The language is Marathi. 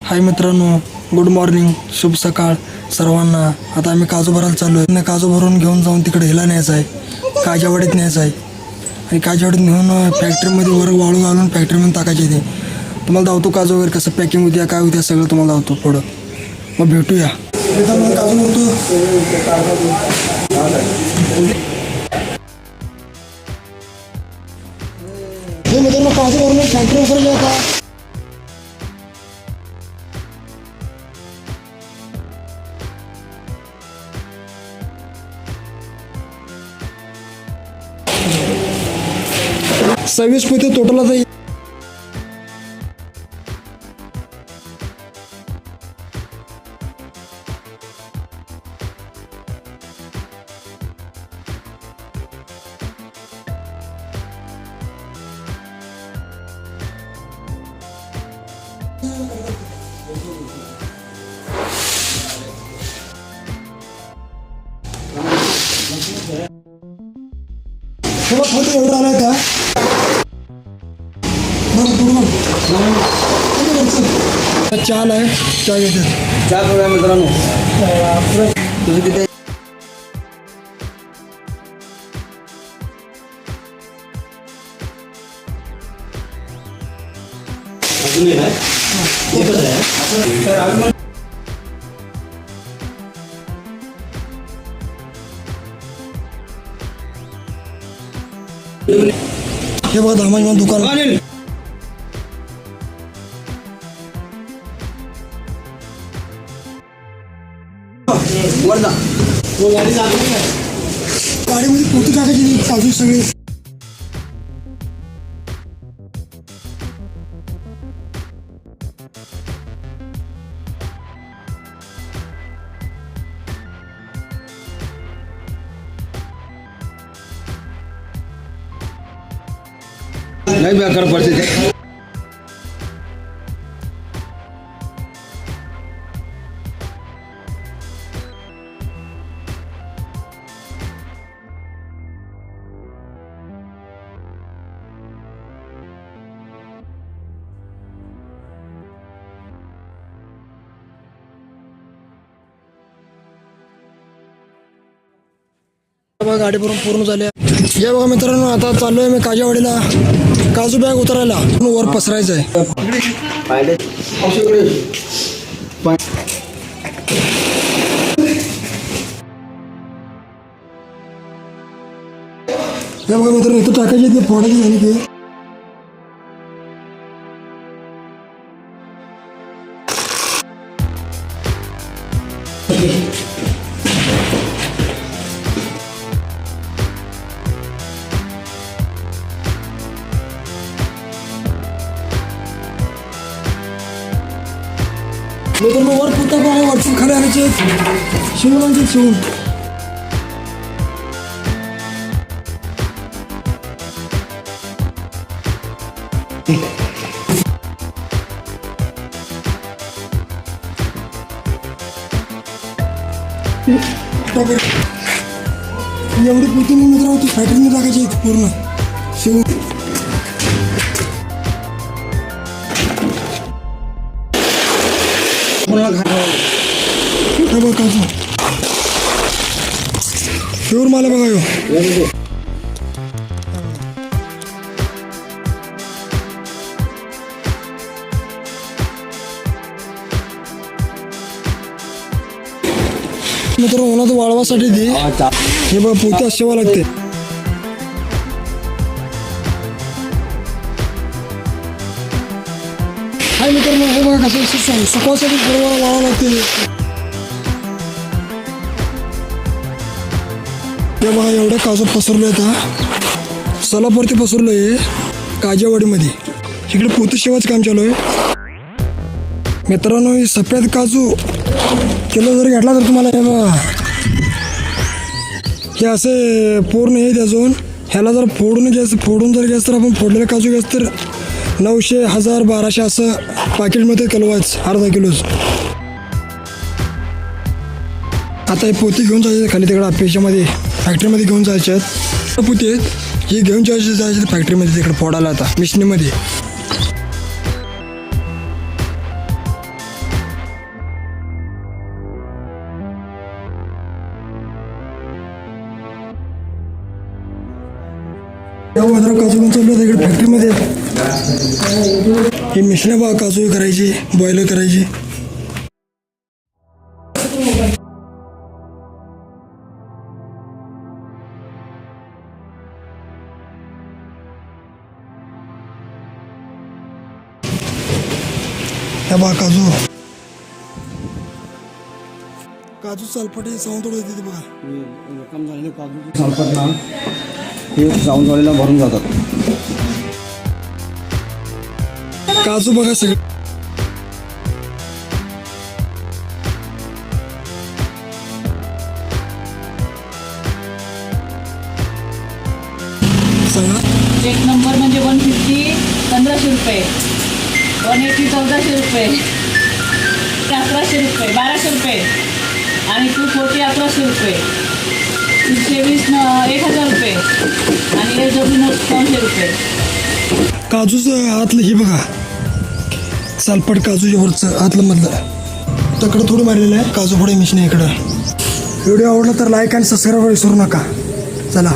हाय मित्रांनो, गुड मॉर्निंग, शुभ सकाळ सर्वांना. आता आम्ही काजू भरायला चालू आहे. काजू भरून घेऊन जाऊन तिकडे हिला न्यायचं आहे, काजावाडीत न्यायचं आहे. आणि काजावाडीत नेऊन फॅक्टरीमध्ये वर वाळू घालून फॅक्टरीमध्ये टाकायचे ते. तुम्हाला दावतो काजू वगैरे कसं पॅकिंग होत्या काय होत्या सगळं तुम्हाला दावतो पुढं. मग भेटूया. मित्रांनो काजू भरतो. हे मित्रांनो काजू भरून फॅक्टरी उतरले आता. सव्वीस पोते टोटल आता. थोडं फोटो एवढं आलाय का चहा आहे. चहा घेते. चहा करूया मित्रांनो. तुझं किती अजून आहे? एकच आहे. हे बघा धामाजी दुकान. गाडीमध्ये पोती टाकायची काजू सगळे. नाही बेकार परिस्थिती. गाडी भरून पूर्ण झाल्या. या बघा मित्रांनो आता चाललोय मी काजावाडीला काजू बॅग उतरायला. वर पसरायचं आहे. या बघा मित्रांनो इथं टाकायची ते फोडायची झाली की मित्रांनो वर पुरता काय वरची खाली आणायचे शिवून आणते शिवून. एवढी पोती मी मित्र होती फॅक्टरीने टाकायची पूर्ण शिवून. बघा काजू प्युअर माल बघा यो. मित्र उन्हात वाळवासाठी दे. हे बघा पोती असेवा लागते. हाय मित्रांनो हे बघा कसं सकाळसाठी बरोबर वाळावं लागते. हे बघा एवढं काजू पसरलं आता सोलापूरती पसरलं आहे काजावाडीमध्ये. इकडे पोती शेवाचं काम चालू आहे. मित्रांनो ही सफेद काजू किलो जर घेतला तर तुम्हाला हे बघा हे असे पूर्ण हे अजून ह्याला जर फोडून जर घ्यायचं तर आपण फोडलेलं काजू घ्यायचं तर 900, 1000, 1200 असं पाकिटमध्ये कलवायचं अर्धा किलोच. आता हे पोती घेऊन जायचे खाली तिकडे अपेक्षामध्ये फॅक्टरीमध्ये घेऊन जायचे आहेत. पोती आहेत हे घेऊन जायचे फॅक्टरीमध्ये तिकडे फोडायला आता मिशनीमध्ये. भद्र काजू घेऊन चाललो इकडे फॅक्टरीमध्ये. ही मिशनं बघा काजू करायची, बॉईल करायची. हे बघा काजू चालपटे सावंतवाडी येते ते बघा. काम झालेले काजू चालतात ना हे सावंतवाडीला भरून जातात. काजू बघा सगळे सांगा. एक नंबर म्हणजे 150 1500 रुपये, 180 1400 रुपये, 1100 रुपये, 1200 रुपये आणि 240 1100 रुपये, 320 1000 रुपये आणि हे जोडून 900 रुपये. काजूचं आतलं हे बघा सालपट काजूच्या वरचं आतलं मधलं तकडं थोडं मारलेलं आहे. काजू फोडे मिशन आहे इकडं. व्हिडिओ आवडला तर लाईक आणि सबस्क्राईब विसरू नका. चला.